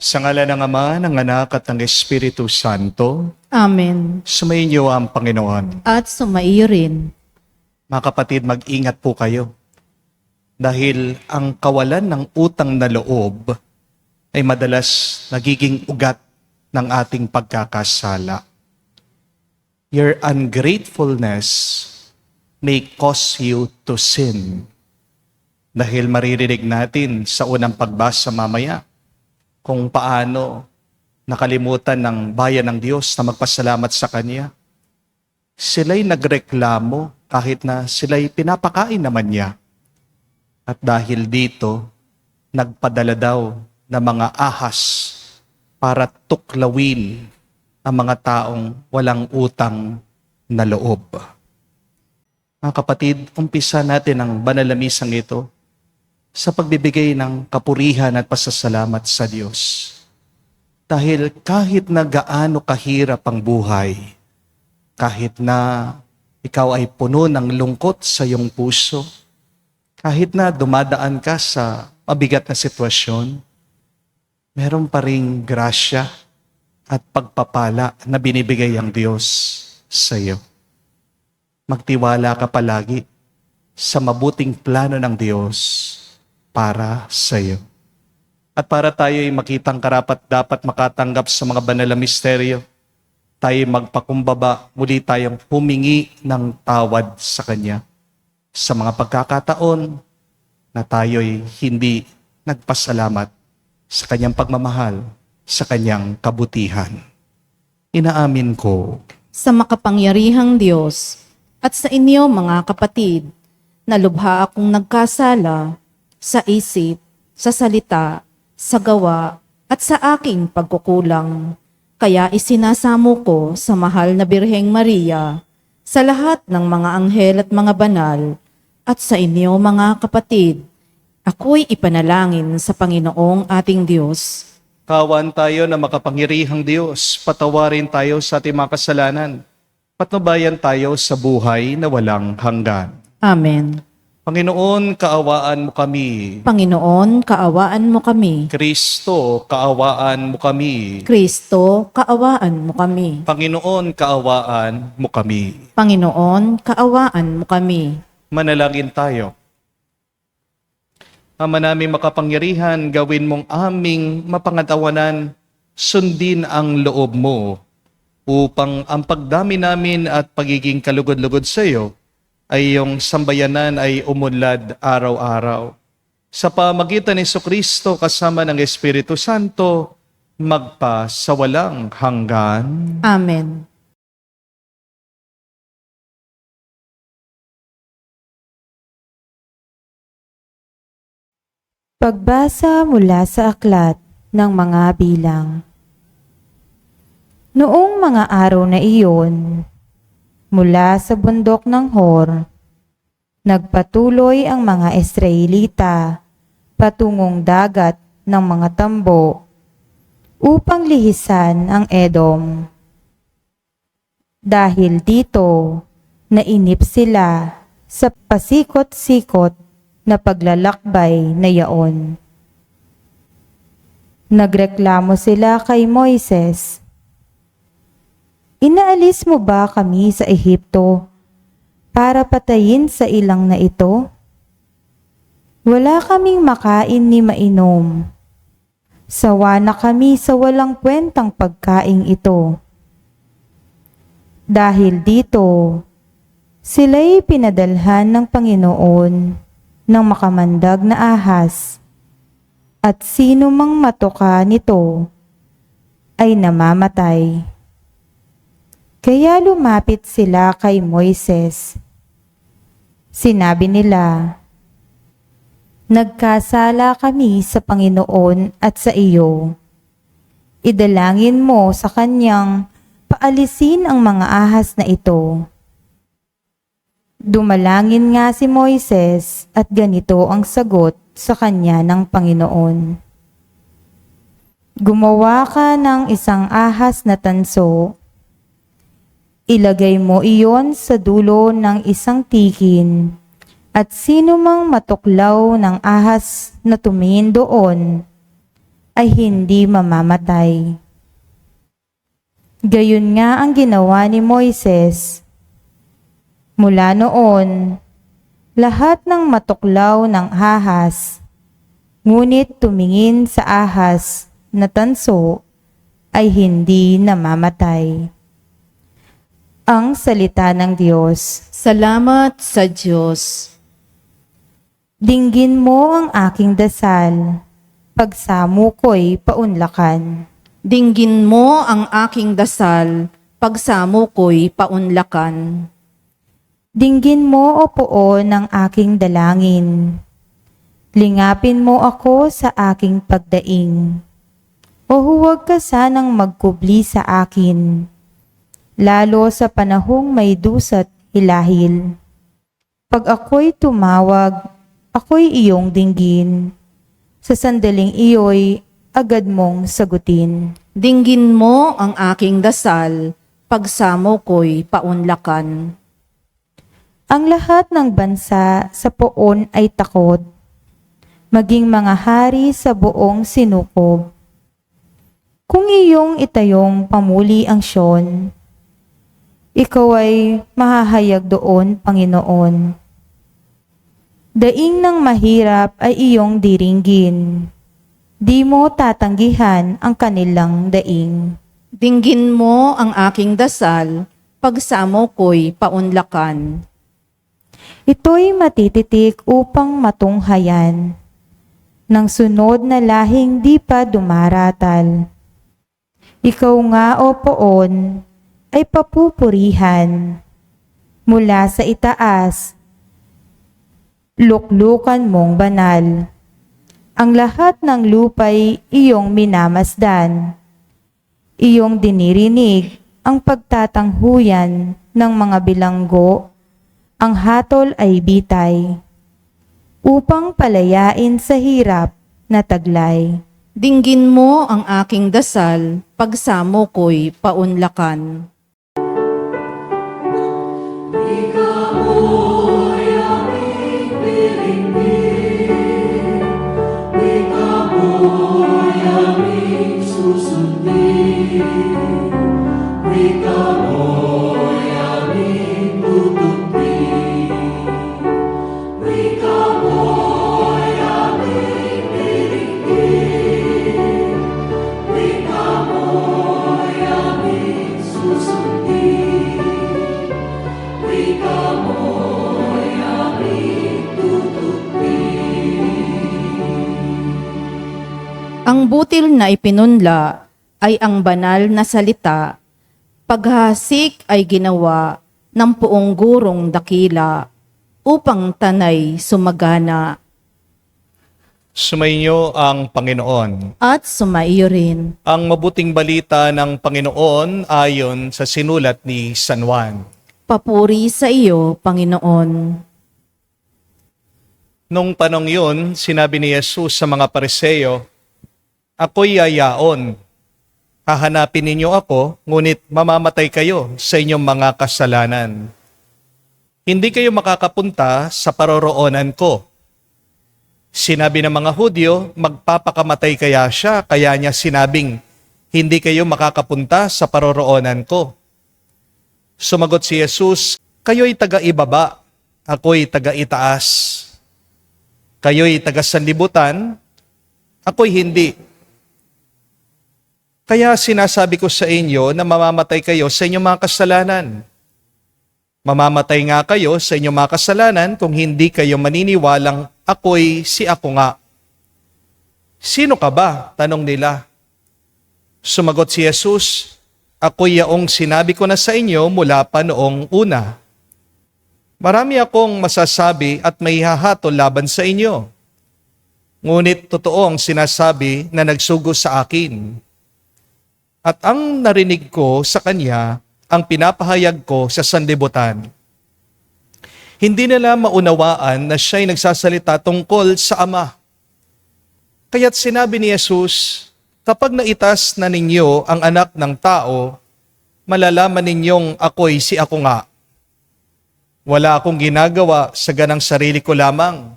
Sa ngalan ng Ama, ng Anak at ng Espiritu Santo, Amen. sumainyo ang Panginoon. At sumaiyo rin. Mga kapatid, mag-ingat po kayo. Dahil ang kawalan ng utang na loob ay madalas nagiging ugat ng ating pagkakasala. Your ungratefulness may cause you to sin. Dahil maririnig natin sa unang pagbasa mamaya kung paano nakalimutan ng bayan ng Diyos na magpasalamat sa Kanya. Sila'y nagreklamo kahit na sila'y pinapakain naman niya. At dahil dito, nagpadala daw ng mga ahas para tuklawin ang mga taong walang utang na loob. Mga kapatid, umpisa natin ang banal na misang ito sa pagbibigay ng kapurihan at pasasalamat sa Diyos. Dahil kahit na gaano kahirap ang buhay, kahit na ikaw ay puno ng lungkot sa iyong puso, kahit na dumadaan ka sa mabigat na sitwasyon, meron pa ring grasya at pagpapala na binibigay ang Diyos sa iyo. Magtiwala ka palagi sa mabuting plano ng Diyos para sa iyo. At para tayo ay makitang karapat dapat makatanggap sa mga banal na misteryo, tayo magpakumbaba, muli tayong humingi ng tawad sa Kanya sa mga pagkakataon na tayo'y hindi nagpasalamat sa Kanyang pagmamahal, sa Kanyang kabutihan. Inaamin ko Sa makapangyarihang Diyos at sa inyo mga kapatid, na lubha akong nagkasala sa isip, sa salita, sa gawa, at sa aking pagkukulang. Kaya isinasamo ko sa mahal na Birheng Maria, sa lahat ng mga anghel at mga banal, at sa inyo mga kapatid, ako'y ipanalangin sa Panginoong ating Diyos. kawan tayo na makapangyarihang Diyos, patawarin tayo sa ating mga kasalanan, patnubayan tayo sa buhay na walang hanggan. Amen. Panginoon, kaawaan mo kami. Panginoon, kaawaan mo kami. Kristo, kaawaan mo kami. Kristo, kaawaan mo kami. Panginoon, kaawaan mo kami. Panginoon, kaawaan mo kami. Manalangin tayo. Ama naming makapangyarihan, gawin mong aming mapangatawanan, sundin ang loob mo, upang ang pagdami namin at pagiging kalugod-lugod sa iyo ay iyong sambayanan ay umunlad araw-araw. Sa pamagitan ni Jesucristo kasama ng Espiritu Santo, magpa sa walang hanggan. Amen. Pagbasa mula sa aklat ng mga bilang. Noong mga araw na iyon, mula sa bundok ng Hor, nagpatuloy ang mga Israelita patungong dagat ng mga tambo upang lihisan ang Edom. Dahil dito, nainip sila sa pasikot-sikot na paglalakbay na yaon. Nagreklamo sila kay Moises, "Inaalis mo ba kami sa Ehipto para patayin sa ilang na ito? Wala kaming makain ni mainom. Sawa na kami sa walang kwentang pagkaing ito." Dahil dito, sila'y pinadalhan ng Panginoon ng makamandag na ahas, at sino mang matuka nito ay namamatay. Kaya lumapit sila kay Moises. Sinabi nila, "Nagkasala kami sa Panginoon at sa iyo. Idalangin mo sa Kanyang paalisin ang mga ahas na ito." Dumalangin nga si Moises at ganito ang sagot sa kanya ng Panginoon. "Gumawa ka ng isang ahas na tanso. Ilagay mo iyon sa dulo ng isang tikin, at sino mang matuklaw ng ahas na tumingin doon ay hindi mamamatay. Gayon nga ang ginawa ni Moises. Mula noon, lahat ng matuklaw ng ahas, ngunit tumingin sa ahas na tanso ay hindi namamatay. Ang salita ng Diyos. Salamat sa Diyos. Dinggin mo ang aking dasal, pagsamo ko'y paunlakan. Dinggin mo ang aking dasal, pagsamo ko'y paunlakan. Dinggin mo, O Poon, ang aking dalangin. Lingapin mo ako sa aking pagdaing. O huwag ka sanang magkubli sa akin, lalo sa panahong may dusa't hilahil. Pag ako'y tumawag, ako'y iyong dinggin. Sa sandaling iyo'y agad mong sagutin. Dinggin mo ang aking dasal, pagsamo ko'y paunlakan. Ang lahat ng bansa sa Poon ay takot, maging mga hari sa buong sinukob. Kung iyong itayong pamuli ang Siyon, ikaw ay mahahayag doon, Panginoon. Daing ng mahirap ay iyong diringgin, di mo tatanggihan ang kanilang daing. Dinggin mo ang aking dasal, pagsamo ko'y paunlakan. Ito'y matititik upang matunghayan ng sunod na lahing di pa dumaratal. Ikaw nga, O Poon, ay papupurihan. Mula sa itaas, luklukan mong banal. Ang lahat ng lupa'y iyong minamasdan. Iyong dinirinig ang pagtatanghuyan ng mga bilanggo. Ang hatol ay bitay, upang palayain sa hirap na taglay. Dinggin mo ang aking dasal, pagsamo ko'y paunlakan. Ang butil na ipinunla ay ang banal na salita, paghasik ay ginawa ng puong gurong dakila, upang tanay sumagana. Sumainyo ang Panginoon. At sumaiyo rin. Ang mabuting balita ng Panginoon ayon sa sinulat ni San Juan. Papuri sa iyo, Panginoon. Nung panong yun, sinabi ni Jesus sa mga Pariseo, "Ako'y yayaon. Hahanapin ninyo ako, ngunit mamamatay kayo sa inyong mga kasalanan. Hindi kayo makakapunta sa paroroonan ko." Sinabi ng mga Hudyo, magpapakamatay kaya siya, kaya niya sinabing, "Hindi kayo makakapunta sa paroroonan ko." Sumagot si Jesus, "Kayo'y taga-ibaba, ako'y taga-itaas. Kayo'y taga-sanlibutan, ako'y hindi. Kaya sinasabi ko sa inyo na mamamatay kayo sa inyong mga kasalanan. Mamamatay nga kayo sa inyong mga kasalanan kung hindi kayo maniniwalang ako'y si Ako nga." "Sino ka ba?" tanong nila. Sumagot si Jesus, "Ako'y yaong sinabi ko na sa inyo mula pa noong una. Marami akong masasabi at may hahatol laban sa inyo. Ngunit totoo ang sinasabi na nagsugo sa akin. At ang narinig ko sa kanya, ang pinapahayag ko sa sanlibutan." Hindi nila maunawaan na siya'y nagsasalita tungkol sa Ama. Kaya't sinabi ni Jesus, "Kapag naitas na ninyo ang anak ng tao, malalaman ninyong ako'y si Ako nga. Wala akong ginagawa sa ganang sarili ko lamang.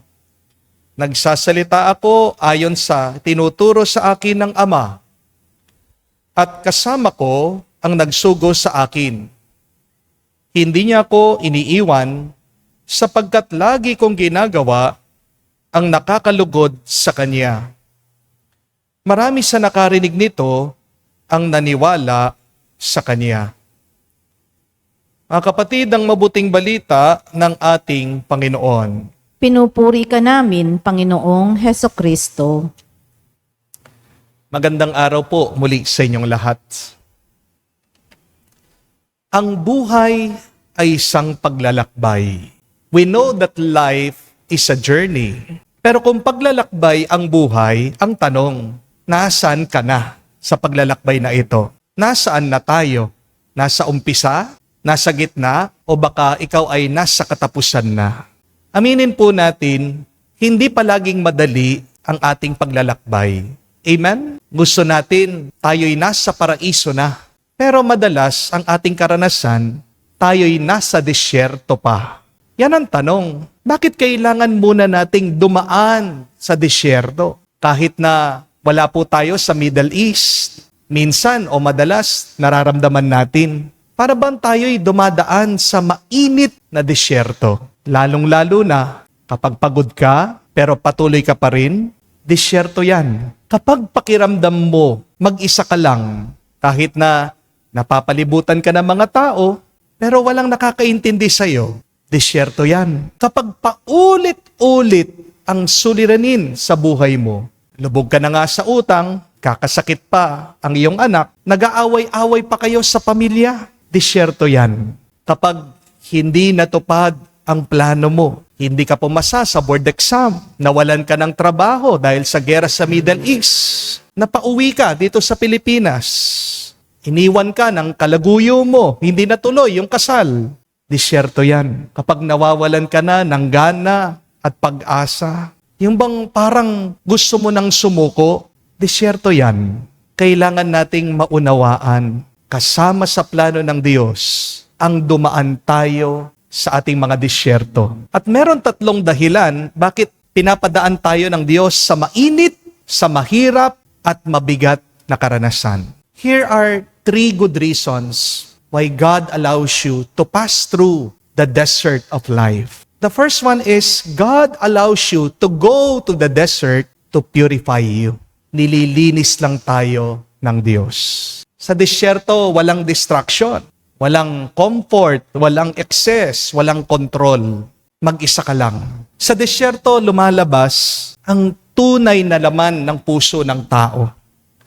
Nagsasalita ako ayon sa tinuturo sa akin ng Ama, at kasama ko ang nagsugo sa akin. Hindi niya ako iniiwan sapagkat lagi kong ginagawa ang nakakalugod sa Kanya. Marami sa nakarinig nito ang naniwala sa Kanya. Mga kapatid, ang mabuting balita ng ating Panginoon. Pinupuri ka namin, Panginoong Hesukristo. Magandang araw po muli sa inyong lahat. Ang buhay ay isang paglalakbay. We know that life is a journey. Pero kung paglalakbay ang buhay, ang tanong, nasaan ka na sa paglalakbay na ito? Nasaan na tayo? Nasa umpisa? Nasa gitna? O baka ikaw ay nasa katapusan na? Aminin po natin, hindi palaging madali ang ating paglalakbay. Amen? Gusto natin, tayo'y nasa paraiso na. Pero madalas, ang ating karanasan, tayo'y nasa disyerto pa. Yan ang tanong, bakit kailangan muna nating dumaan sa disyerto? Kahit na wala po tayo sa Middle East, minsan o madalas nararamdaman natin, para bang tayo'y dumadaan sa mainit na disyerto? Lalong-lalo na kapag pagod ka pero patuloy ka pa rin, disyerto yan. Kapag pakiramdam mo, mag-isa ka lang, kahit na napapalibutan ka ng mga tao, pero walang nakakaintindi sa'yo, disyerto yan. Kapag paulit-ulit ang suliranin sa buhay mo, lubog ka na nga sa utang, kakasakit pa ang iyong anak, nag-aaway-away pa kayo sa pamilya, disyerto yan. Kapag hindi natupad ang plano mo, hindi ka pumasa sa board exam, nawalan ka ng trabaho dahil sa gera sa Middle East, napauwi ka dito sa Pilipinas, iniwan ka ng kalaguyo mo, hindi natuloy yung kasal, disyerto yan. Kapag nawawalan ka na ng gana at pag-asa, yung bang parang gusto mo nang sumuko, disyerto yan. Kailangan nating maunawaan, kasama sa plano ng Diyos, ang dumaan tayo sa ating mga disyerto. At meron tatlong dahilan bakit pinapadaan tayo ng Diyos sa mainit, sa mahirap, at mabigat na karanasan. Here are 3 good reasons why God allows you to pass through the desert of life. The first one is God allows you to go to the desert to purify you. Nililinis lang tayo ng Diyos. Sa disyerto, walang distraction. Walang comfort, walang excess, walang control. Mag-isa ka lang. Sa disyerto, lumalabas ang tunay na laman ng puso ng tao.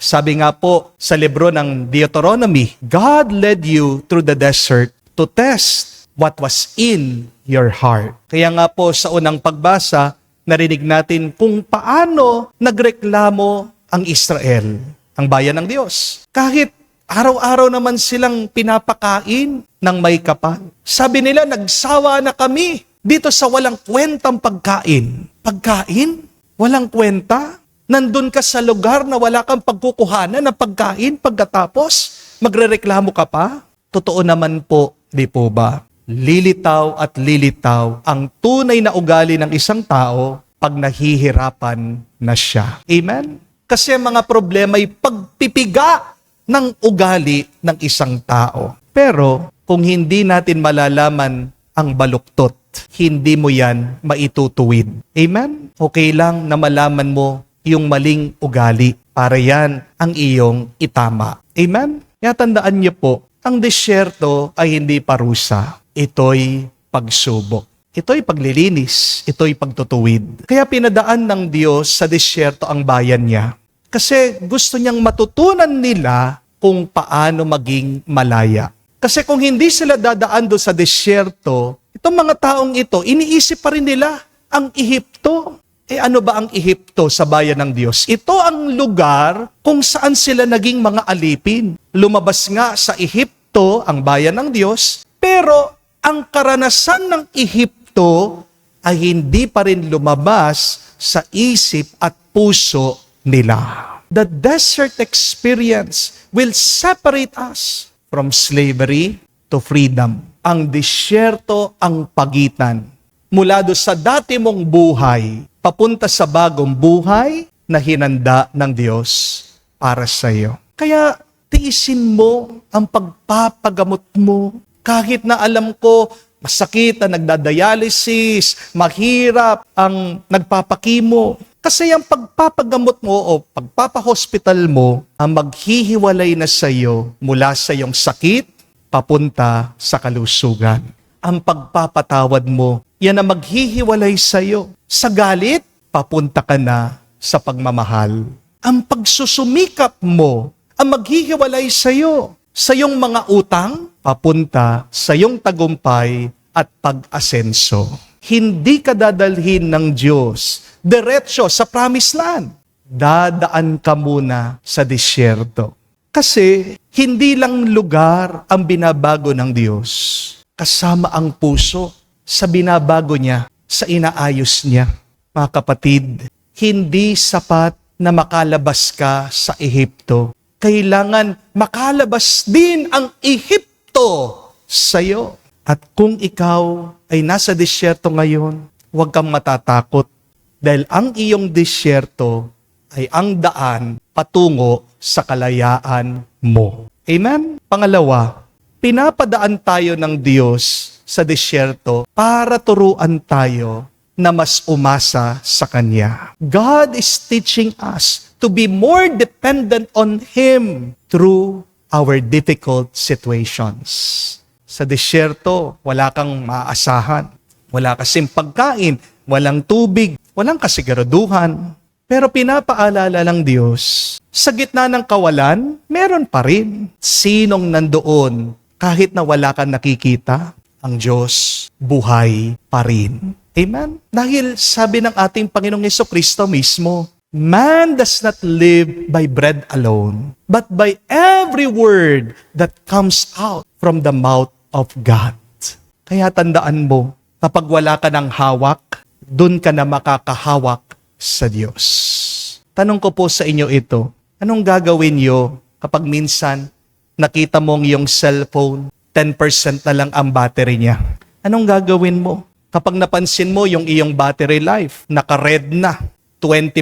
Sabi nga po sa libro ng Deuteronomy, God led you through the desert to test what was in your heart. Kaya nga po sa unang pagbasa, narinig natin kung paano nagreklamo ang Israel, ang bayan ng Diyos. Kahit araw-araw naman silang pinapakain ng may kapal. Sabi nila, nagsawa na kami dito sa walang kwentang pagkain. Pagkain? Walang kwenta? Nandun ka sa lugar na wala kang pagkukuhanan ng pagkain pagkatapos magrereklamo ka pa? Totoo naman po, di po ba? Lilitaw at lilitaw ang tunay na ugali ng isang tao pag nahihirapan na siya. Amen? Kasi mga problema ay pagpipiga ng ugali ng isang tao. Pero kung hindi natin malalaman ang baluktot, hindi mo yan maitutuwid. Amen? Okay lang na malaman mo yung maling ugali para yan ang iyong itama. Amen? Kaya tandaan niyo po, ang disyerto ay hindi parusa. Ito'y pagsubok. Ito'y paglilinis. Ito'y pagtutuwid. Kaya pinadaan ng Diyos sa disyerto ang bayan niya. Kasi gusto niyang matutunan nila kung paano maging malaya. Kasi kung hindi sila dadaan doon sa disyerto, itong mga taong ito, iniisip pa rin nila ang Ehipto. Ano ba ang Ehipto sa bayan ng Diyos? Ito ang lugar kung saan sila naging mga alipin. Lumabas nga sa Ehipto ang bayan ng Diyos, pero ang karanasan ng Ehipto ay hindi pa rin lumabas sa isip at puso nila. The desert experience will separate us from slavery to freedom. Ang disyerto ang pagitan mula do sa dati mong buhay, papunta sa bagong buhay na hinanda ng Diyos para sa iyo. Kaya tiisin mo ang pagpapagamot mo. Kahit na alam ko, masakit ang nagdadialysis, mahirap ang nagpapakimo. Kasi ang pagpapagamot mo o pagpapahospital mo, ang maghihiwalay na sa iyo mula sa iyong sakit, papunta sa kalusugan. Ang pagpapatawad mo, yan ang maghihiwalay sa iyo. Sa galit, papunta ka na sa pagmamahal. Ang pagsusumikap mo, ang maghihiwalay sa iyo. Sa iyong mga utang, papunta sa iyong tagumpay at pag-asenso. Hindi ka dadalhin ng Diyos diretso sa promised land. Dadaan ka muna sa disyerto. Kasi hindi lang lugar ang binabago ng Diyos. Kasama ang puso sa binabago niya, sa inaayos niya. Mga kapatid, hindi sapat na makalabas ka sa Ehipto. Kailangan makalabas din ang Ehipto sa iyo. At kung ikaw ay nasa disyerto ngayon, huwag kang matatakot dahil ang iyong disyerto ay ang daan patungo sa kalayaan mo. Amen? Pangalawa, pinapadaan tayo ng Diyos sa disyerto para turuan tayo na mas umasa sa Kanya. God is teaching us to be more dependent on Him through our difficult situations. Sa disyerto, wala kang maaasahan. Wala kasing pagkain, walang tubig, walang kasiguraduhan. Pero pinapaalala ng Diyos, sa gitna ng kawalan, meron pa rin. Sinong nandoon kahit na wala kang nakikita? Ang Diyos, buhay pa rin. Amen? Dahil sabi ng ating Panginoong Jesucristo mismo, man does not live by bread alone, but by every word that comes out from the mouth of God. Kaya tandaan mo, kapag wala ka ng hawak, dun ka na makakahawak sa Diyos. Tanong ko po sa inyo ito, anong gagawin niyo kapag minsan nakita mong yung cellphone, 10% na lang ang battery niya? Anong gagawin mo? Kapag napansin mo yung iyong battery life, naka-red na, 20%,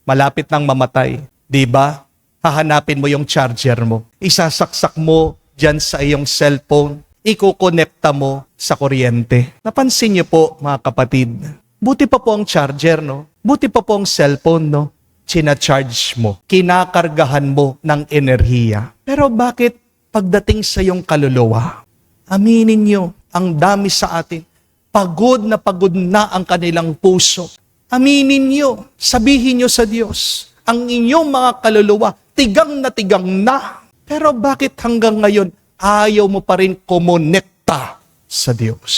malapit nang mamatay. Diba? Hahanapin mo yung charger mo. Isasaksak mo dyan sa iyong cellphone. Ikukonekta mo sa kuryente. Napansin niyo po, mga kapatid, buti pa po ang charger, no? Buti pa po ang cellphone, no? China-charge mo. Kinakargahan mo ng enerhiya. Pero bakit pagdating sa iyong kaluluwa, aminin niyo, ang dami sa atin, pagod na ang kanilang puso. Aminin niyo, sabihin niyo sa Diyos, ang inyong mga kaluluwa, tigang na. Pero bakit hanggang ngayon, ayaw mo pa rin kumonekta sa Diyos?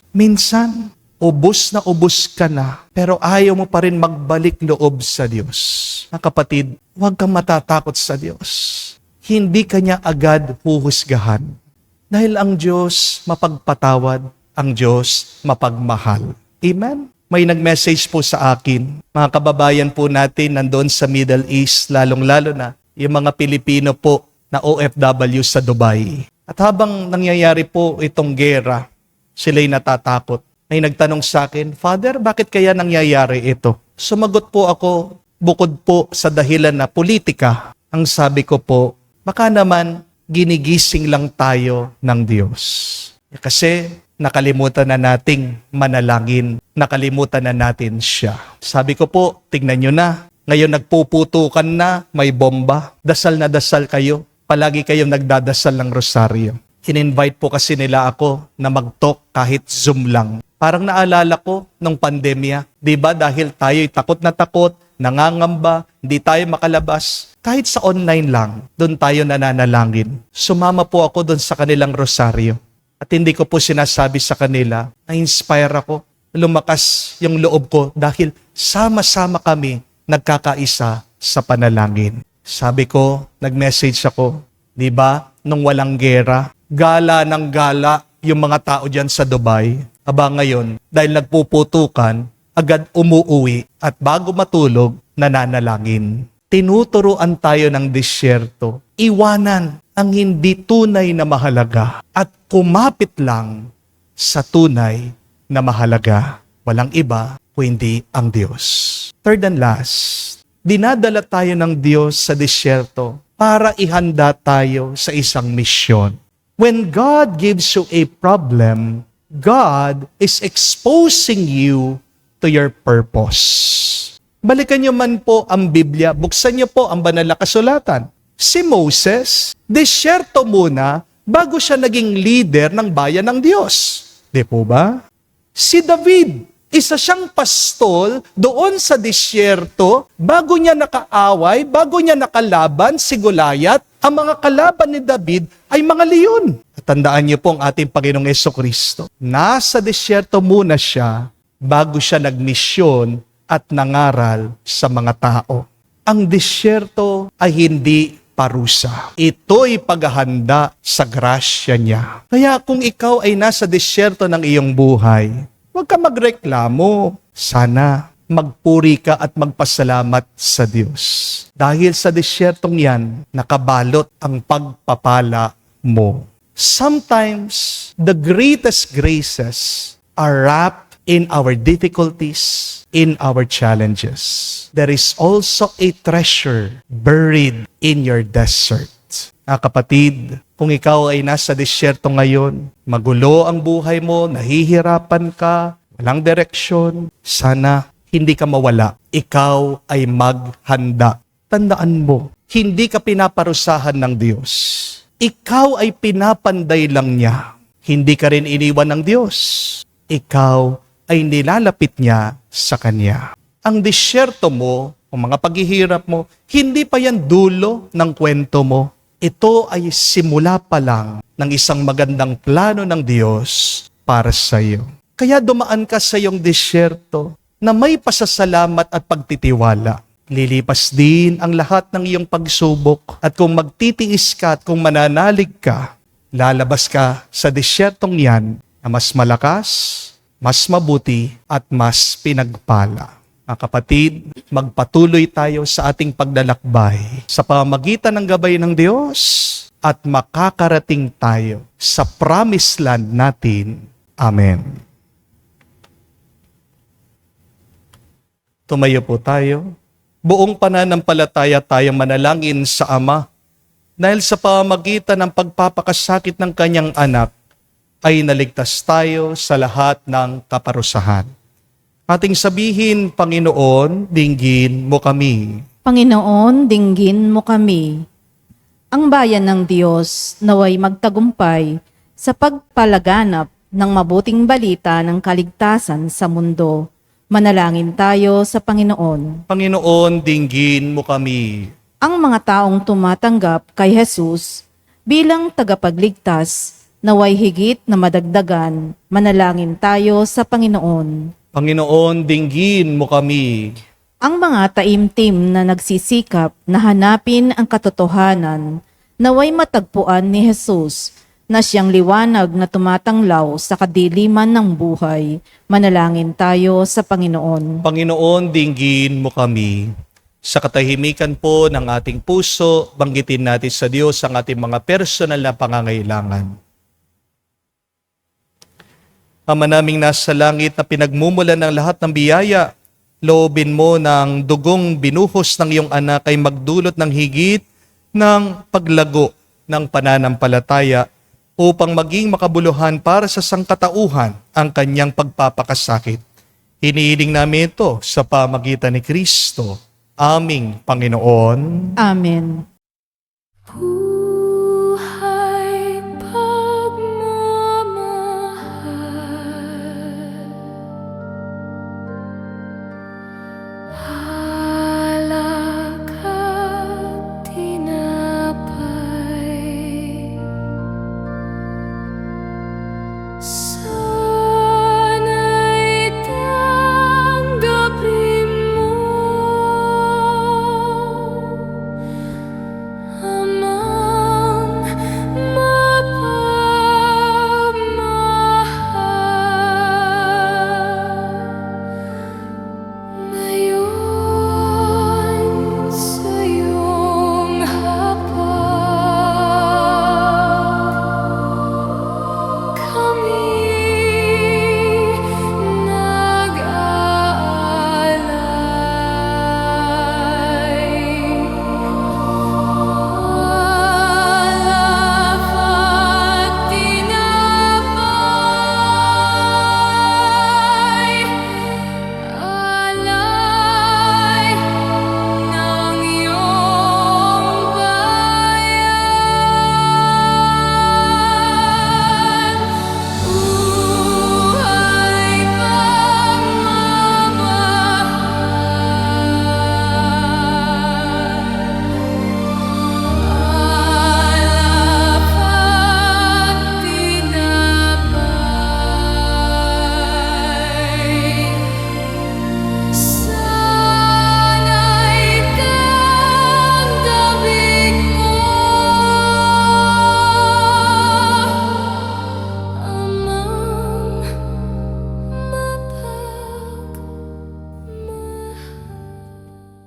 Minsan, ubos na ubos ka na, pero ayaw mo pa rin magbalik loob sa Diyos. Mga kapatid, huwag kang matatakot sa Diyos. Hindi ka niya agad huhusgahan. Dahil ang Diyos mapagpatawad, ang Diyos mapagmahal. Amen? May nag-message po sa akin, mga kababayan po natin nandoon sa Middle East, lalong-lalo na yung mga Pilipino po na OFW sa Dubai. At habang nangyayari po itong gera, sila'y natatakot. May nagtanong sa akin, Father, bakit kaya nangyayari ito? Sumagot po ako, bukod po sa dahilan na politika, ang sabi ko po, baka naman ginigising lang tayo ng Diyos. Kasi nakalimutan na nating manalangin, nakalimutan na natin siya. Sabi ko po, tignan nyo na, ngayon nagpuputukan na, may bomba, dasal na dasal kayo, palagi kayong nagdadasal ng rosaryo. In-invite po kasi nila ako na mag-talk kahit Zoom lang. Parang naalala ko nung pandemya, di ba dahil tayo'y takot na takot, nangangamba, hindi tayo makalabas, kahit sa online lang, doon tayo nananalangin. Sumama po ako doon sa kanilang rosaryo. At hindi ko po sinasabi sa kanila, na-inspire ako, lumakas yung loob ko dahil sama-sama kami nagkakaisa sa panalangin. Sabi ko, nag-message ako, di ba, nung walang gera, gala ng gala yung mga tao dyan sa Dubai. Aba ngayon, dahil nagpuputukan, agad umuuwi at bago matulog, nananalangin. Tinuturuan tayo ng disyerto, iwanan ang hindi tunay na mahalaga at kumapit lang sa tunay na mahalaga, walang iba kundi ang Diyos. Third and last, dinadala tayo ng Diyos sa disyerto para ihanda tayo sa isang misyon. When God gives you a problem, God is exposing you to your purpose. Balikan niyo man po ang Biblia, buksan niyo po ang banal na kasulatan. Si Moses, disyerto muna bago siya naging leader ng bayan ng Diyos. Di po ba? Si David, isa siyang pastol doon sa disyerto bago niya nakaaway, bago niya nakalaban si Goliath. Ang mga kalaban ni David ay mga leon. Tandaan niyo po ang ating Panginoong Jesucristo. Nasa disyerto muna siya bago siya nagmisyon at nangaral sa mga tao. Ang disyerto ay hindi parusa. Ito'y paghahanda sa grasya niya. Kaya kung ikaw ay nasa disyerto ng iyong buhay, huwag ka magreklamo. Sana magpuri ka at magpasalamat sa Diyos. Dahil sa disyertong yan, nakabalot ang pagpapala mo. Sometimes, the greatest graces are wrapped in our difficulties, in our challenges. There is also a treasure buried in your desert. Kapatid, kung ikaw ay nasa disyerto ngayon, magulo ang buhay mo, nahihirapan ka, walang direksyon, sana hindi ka mawala. Ikaw ay maghanda. Tandaan mo, hindi ka pinaparusahan ng Diyos. Ikaw ay pinapanday lang niya. Hindi ka rin iniwan ng Diyos. Ikaw ay nilalapit niya sa Kanya. Ang disyerto mo, o mga paghihirap mo, hindi pa yan dulo ng kwento mo. Ito ay simula pa lang ng isang magandang plano ng Diyos para sa iyo. Kaya dumaan ka sa iyong disyerto na may pasasalamat at pagtitiwala. Lilipas din ang lahat ng iyong pagsubok at kung magtitiis ka at kung mananalig ka, lalabas ka sa disyertong yan na mas malakas, mas mabuti at mas pinagpala. Mga kapatid, magpatuloy tayo sa ating paglalakbay sa pamamagitan ng gabay ng Diyos at makakarating tayo sa promised land natin. Amen. Tumayo po tayo. Buong pananampalataya tayong manalangin sa Ama dahil sa pamamagitan ng pagpapakasakit ng Kanyang anak ay naligtas tayo sa lahat ng kaparusahan. Ating sabihin, Panginoon, dinggin mo kami. Panginoon, dinggin mo kami. Ang bayan ng Diyos naway magtagumpay sa pagpalaganap ng mabuting balita ng kaligtasan sa mundo. Manalangin tayo sa Panginoon. Panginoon, dinggin mo kami. Ang mga taong tumatanggap kay Jesus bilang tagapagligtas naway higit na madagdagan. Manalangin tayo sa Panginoon. Panginoon, dinggin mo kami. Ang mga taimtim na nagsisikap na hanapin ang katotohanan naway matagpuan ni Jesus na siyang liwanag na tumatanglaw sa kadiliman ng buhay. Manalangin tayo sa Panginoon. Panginoon, dinggin mo kami. Sa katahimikan po ng ating puso, banggitin natin sa Diyos ang ating mga personal na pangangailangan. Ama naming nasa langit na pinagmumulan ng lahat ng biyaya, loobin mo ng dugong binuhos ng iyong anak ay magdulot ng higit ng paglago ng pananampalataya upang maging makabuluhan para sa sangkatauhan ang kanyang pagpapakasakit. Hinihiling namin ito sa pamagitan ni Kristo, aming Panginoon. Amen. Buhay pagmamahal, alak at tinapay, sana'y tanggapin mo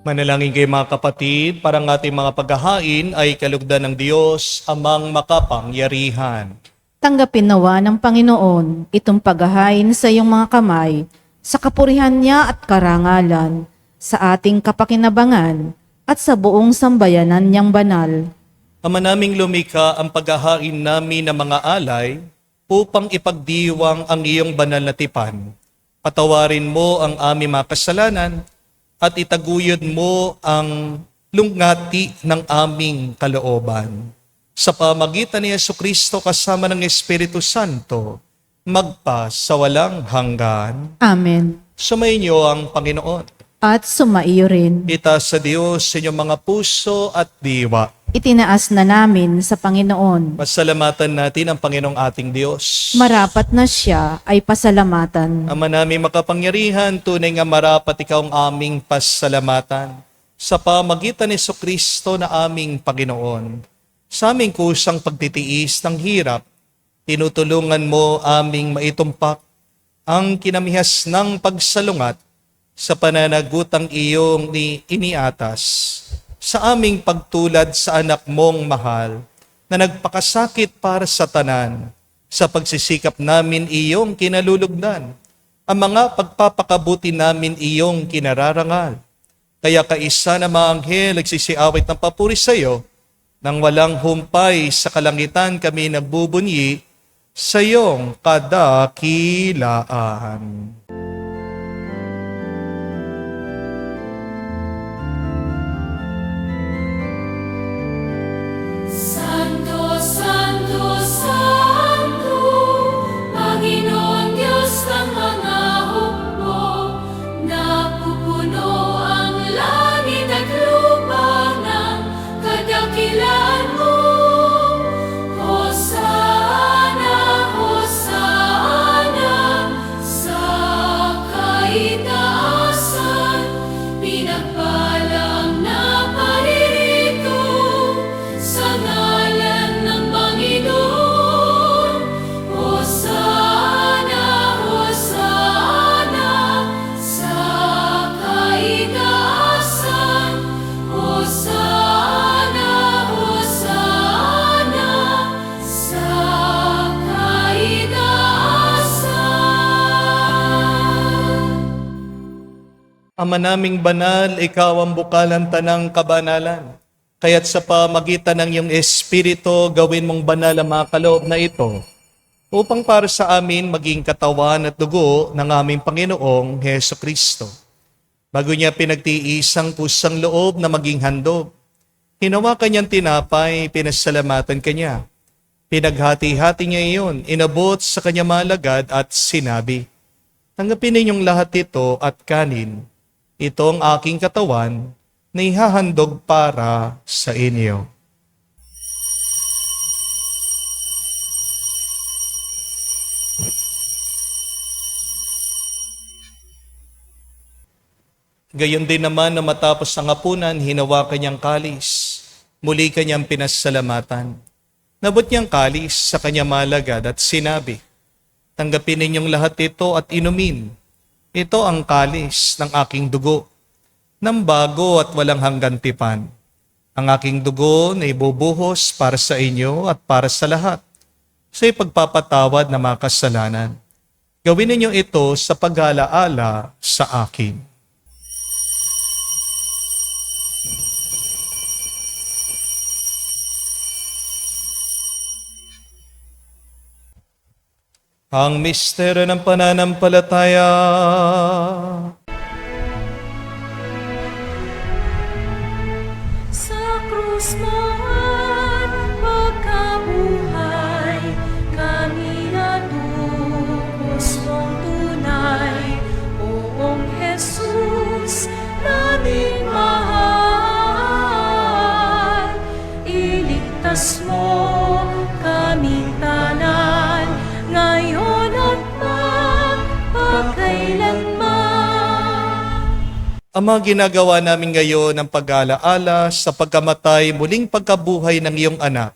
Manalangin kayo mga kapatid, para ang ating mga paghahain ay kalugdan ng Diyos, amang makapangyarihan. Tanggapin nawa ng Panginoon itong paghahain sa iyong mga kamay, sa kapurihan niya at karangalan, sa ating kapakinabangan, at sa buong sambayanan niyang banal. Ama naming lumikha, ang paghahain namin ng mga alay upang ipagdiwang ang iyong banal na tipan. Patawarin mo ang aming mga kasalanan at itaguyod mo ang lungati ng aming kalooban. Sa pamagitan ni Jesucristo kasama ng Espiritu Santo, magpa sa walang hanggan. Amen. Sumainyo ang Panginoon. At sumaiyo rin. Itaas sa Diyos sa inyong mga puso at diwa. Itinaas na namin sa Panginoon. Pasalamatan natin ang Panginoong ating Diyos. Marapat na siya ay pasalamatan. Ama namin makapangyarihan, tunay nga marapat ikaw ang aming pasalamatan. Sa pamagitan ni Jesucristo na aming Panginoon. Sa aming kusang pagtitiis ng hirap, tinutulungan mo aming maitumpak ang kinamihas ng pagsalungat sa pananagutang iyong iniatas, sa aming pagtulad sa anak mong mahal na nagpakasakit para sa tanan, sa pagsisikap namin iyong kinalulugdan, ang mga pagpapakabuti namin iyong kinararangal. Kaya kaisa na mga anghel nagsisiawit ng papuri sa iyo, nang walang humpay sa kalangitan kami nagbubunyi sa iyong kadakilaan. Santo, Santo, Santo, Panginoon Diyos ng mga hukbo, napupuno ang langit at lupa ng kadakilaan mo. Hosana, Hosana, sa kaitaasan, pinagpalang na paririto sa ngalan ng Panginoon. Hosana, Hosana, sa kaitaasan. Hosana, Hosana, sa kaitaasan. Ama naming banal, ikaw ang bukalan tanang kabanalan. Kaya't sa pamagitan ng iyong Espiritu, gawin mong banal ang mga kaloob na ito, upang para sa amin maging katawan at dugo ng aming Panginoong Heso Kristo. Bago niya pinagtiis ang pusang loob na maging handog, hinawakan niyang tinapay, pinasalamatan kanya. Pinaghati-hati niya iyon, inabot sa kanya malagad at sinabi, "Tanggapin ninyong lahat ito at kanin. Ito ang aking katawan na ihahandog para sa inyo." Gayon din naman na matapos ang hapunan, hinawakan niyang kalis. Muli kanyang pinasalamatan. Nabot niyang kalis sa kanya malagad at sinabi, "Tanggapin ninyong lahat ito at inumin. Ito ang kalis ng aking dugo, ng bago at walang hanggan tipan. Ang aking dugo na ibubuhos para sa inyo at para sa lahat, sa ipagpapatawad ng mga kasalanan. Gawin ninyo ito sa pag-alaala sa akin." Ang misteryo ng pananampalataya. Sa krus mo at pagkabuhay, kami natubos mong tunay. Oong Jesus, naming mahal, iligtas mo kaming tanan, ngayon at magpakailanman. Ama, ginagawa namin ngayon ang pag-alaala sa pagkamatay, muling pagkabuhay ng iyong anak.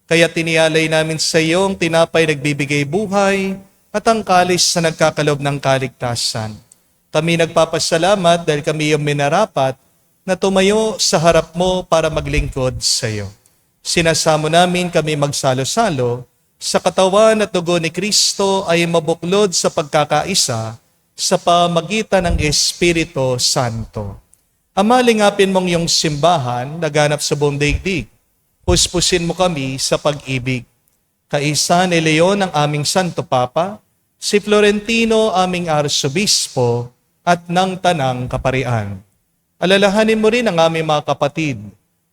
Kaya tinialay namin sa iyo ang tinapay nagbibigay buhay at ang kalis na nagkakalob ng kaligtasan. Kami nagpapasalamat dahil kami iyong minarapat na tumayo sa harap mo para maglingkod sa iyo. Sinasamo namin kami magsalo-salo sa katawan at dugo ni Kristo ay mabuklod sa pagkakaisa sa pamagitan ng Espiritu Santo. Ama, lingapin mong iyong simbahan laganap sa buong daigdig. Puspusin mo kami sa pag-ibig. Kaisa ni Leon ang aming Santo Papa, si Florentino aming Arsobispo at ng Tanang Kaparian. Alalahanin mo rin ang aming mga kapatid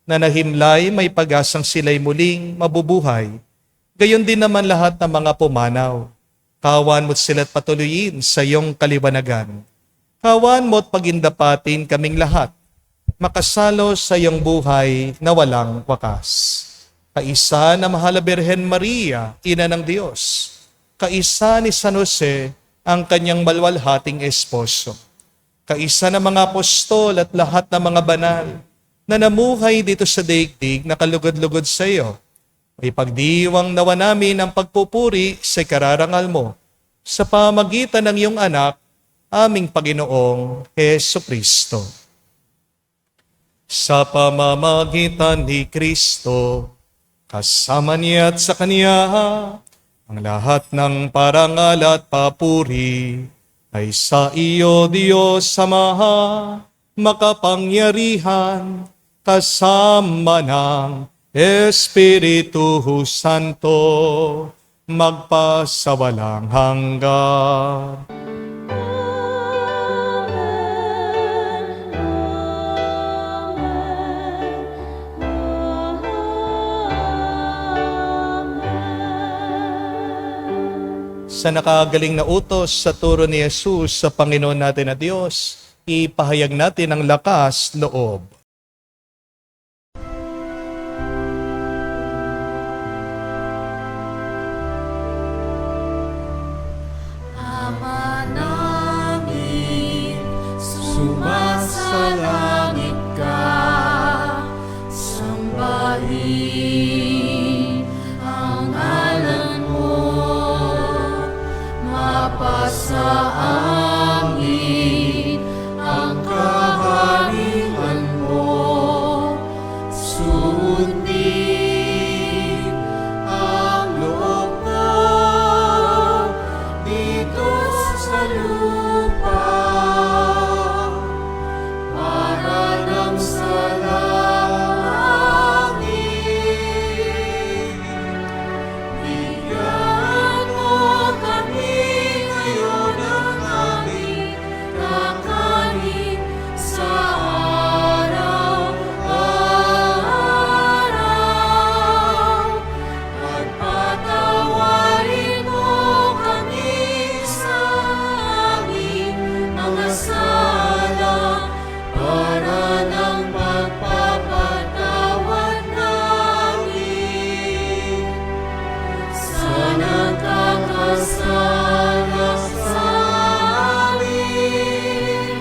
na nahimlay may pag-asang sila'y muling mabubuhay. Gayon din naman lahat ng mga pumanaw. Kawan mo't sila't patuloyin sa iyong kaliwanagan. Kawan mo't pagindapatin kaming lahat, makasalo sa iyong buhay na walang wakas. Kaisa na mahal na Birhen Maria, Ina ng Diyos. Kaisa ni San Jose, ang kanyang malwalhating esposo. Kaisa ng mga apostol at lahat ng mga banal na namuhay dito sa daigdig na kalugod-lugod sa iyo. May pagdiwang nawa namin ang pagpupuri sa kararangal mo sa pamagitan ng iyong anak, aming Panginoong Heso Kristo. Sa pamamagitan ni Kristo, kasama niya at sa Kanya, ang lahat ng parangal at papuri ay sa iyo, Diyos Ama, makapangyarihan, kasama ng Espiritu Santo, magpasawalang hanggan. Sa nakagaling na utos sa turo ni Jesus sa Panginoon natin na Diyos, ipahayag natin ang lakas loob. Ama namin, sumasalangit ka, sambahin ang ngalan mo, mapasa amin ang kaharian mo, sundin ang loob mo dito sa lupa para nang sa langit. Bigyan mo kami ngayon ng aming kakanin sa araw-araw. At patawarin mo kami sa aming mga sala para nang magpapatawad namin sa nagkakasala sa amin.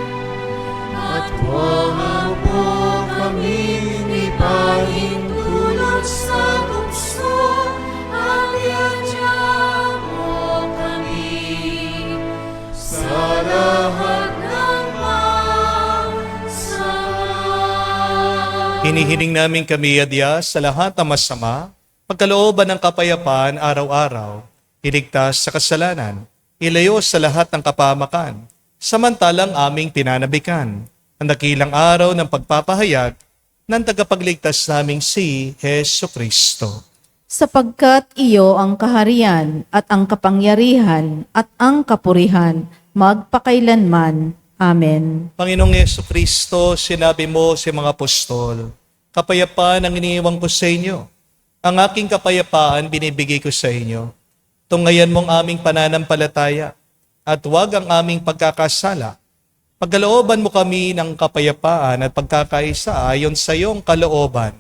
At huwag mo kami ipahintulot sa tukso, at iadya mo kami sa lahat ng masama. Hinihiling namin kami adya sa lahat ng masama, pagkalooban ng kapayapaan araw-araw, iligtas sa kasalanan, ilayo sa lahat ng kapamakan, samantalang aming pinanabikan, ang dakilang araw ng pagpapahayag ng tagapagligtas naming si Heso Kristo. Sapagkat iyo ang kaharian at ang kapangyarihan at ang kapurihan magpakailanman. Amen. Panginoong Heso Kristo, sinabi mo sa mga apostol, kapayapaan ang iniiwan ko sa inyo. Ang aking kapayapaan binibigay ko sa inyo. Tunghayan mong aming pananampalataya at huwag ang aming pagkakasala. Pagkalooban mo kami ng kapayapaan at pagkakaisa ayon sa iyong kalooban,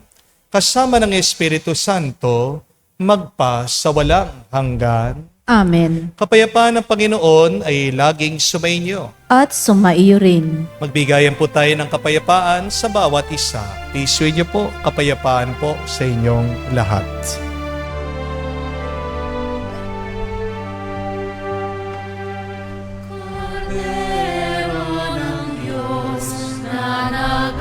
kasama ng Espiritu Santo, magpa sa walang hanggan. Amen. Kapayapaan ng Panginoon ay laging sumainyo. At sumaiyo rin. Magbigayan po tayo ng kapayapaan sa bawat isa. Isuin niyo po, kapayapaan po sa inyong lahat. Kordero ng Diyos na nag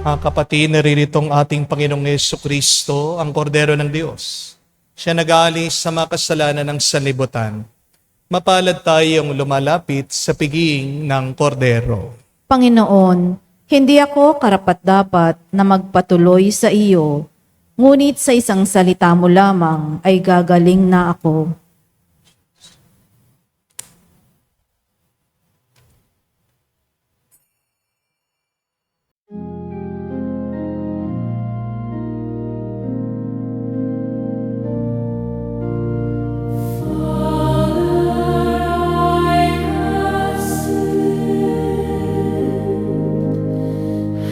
Mga kapatid, nariritong ating Panginoong Jesucristo, ang kordero ng Diyos. Siya nag-aalis sa mga kasalanan ng sanlibutan. Mapalad tayong lumalapit sa piging ng kordero. Panginoon, hindi ako karapat-dapat na magpatuloy sa iyo, ngunit sa isang salita mo lamang ay gagaling na ako.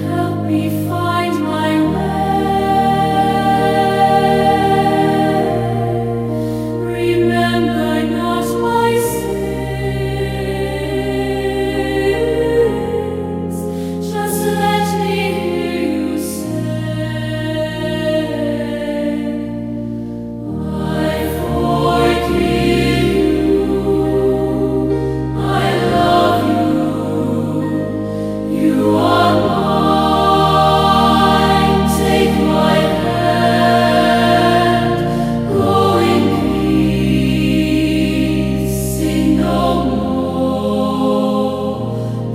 Help me find my way. Remember not my sins. Just let me hear you say, I forgive you. I love you. You are mine. Take my hand. Go in peace. Sin no more.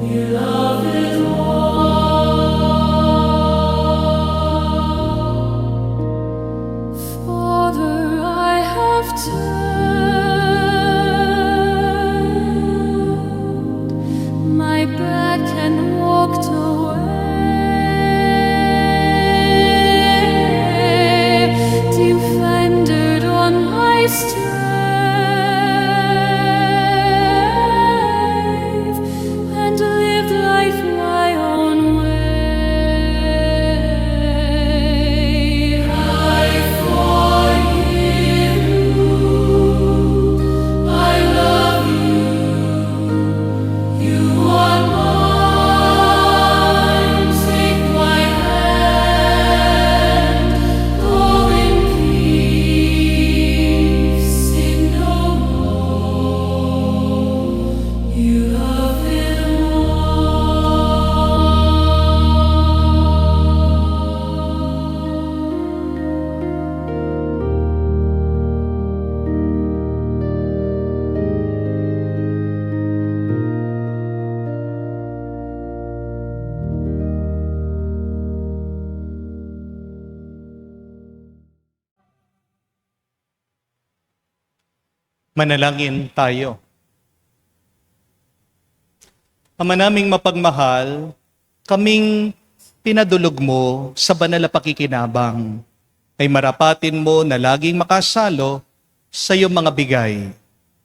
You love it all. Father, I have turned my back and walked away, defended on my strife, and lived life my own way. I forgive you. I love you. You are mine. Take my hand. Go in peace. Sin no more. You love it Manalangin tayo. Ama naming mapagmahal, kaming pinadulog mo sa banal na pakikinabang, ay marapatin mo na laging makasalo sa iyong mga bigay.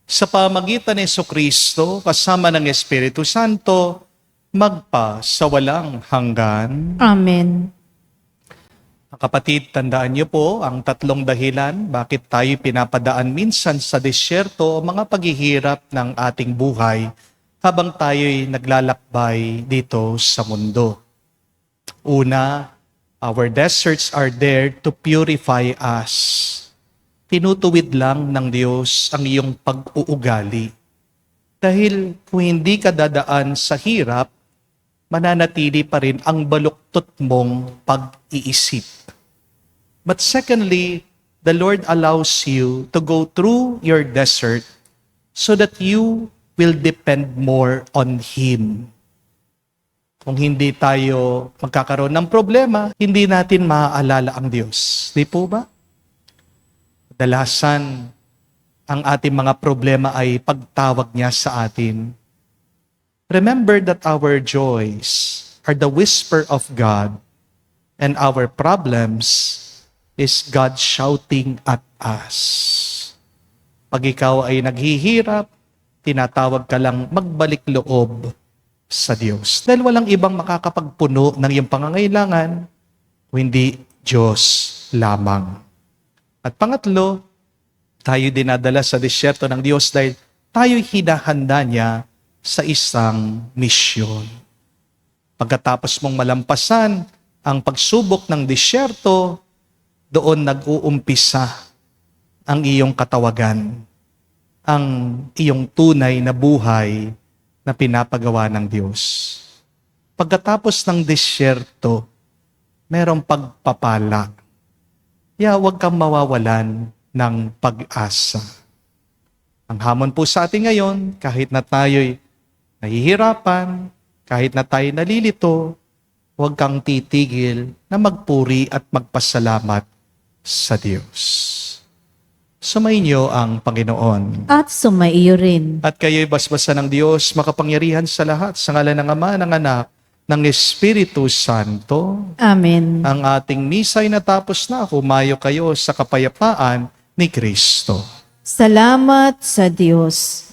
Sa pamagitan ni Jesucristo, kasama ng Espiritu Santo, magpa sa walang hanggan. Amen. Kapatid, tandaan niyo po ang tatlong dahilan bakit tayo pinapadaan minsan sa disyerto o mga paghihirap ng ating buhay habang tayo'y naglalakbay dito sa mundo. Una, our deserts are there to purify us. Tinutuwid lang ng Diyos ang iyong pag-uugali. Dahil kung hindi ka dadaan sa hirap, mananatili pa rin ang baluktot mong pag-iisip. But secondly, the Lord allows you to go through your desert so that you will depend more on Him. Kung hindi tayo magkakaroon ng problema, hindi natin maaalala ang Diyos. Di po ba? Kadalasan, ang ating mga problema ay pagtawag niya sa atin. Remember that our joys are the whisper of God, and our problems is God shouting at us. Pag ikaw ay naghihirap, tinatawag ka lang magbalik loob sa Diyos. Dahil walang ibang makakapagpuno ng iyong pangangailangan, kundi Diyos lamang. At pangatlo, tayo dinadala sa disyerto ng Diyos dahil tayo hinahanda niya sa isang misyon. Pagkatapos mong malampasan ang pagsubok ng disyerto, doon nag-uumpisa ang iyong katawagan, ang iyong tunay na buhay na pinapagawa ng Diyos. Pagkatapos ng disyerto, merong pagpapala. Kaya huwag kang mawawalan ng pag-asa. Ang hamon po sa atin ngayon, kahit na tayo'y nahihirapan, kahit na tayo nalilito, huwag kang titigil na magpuri at magpasalamat sa Diyos. Sumainyo ang Panginoon. At sumaiyo rin. At kayo'y basbasan ng Diyos, makapangyarihan sa lahat, sa ngalan ng Ama, ng Anak, ng Espiritu Santo. Amen. Ang ating misa'y natapos na, humayo kayo sa kapayapaan ni Kristo. Salamat sa Diyos.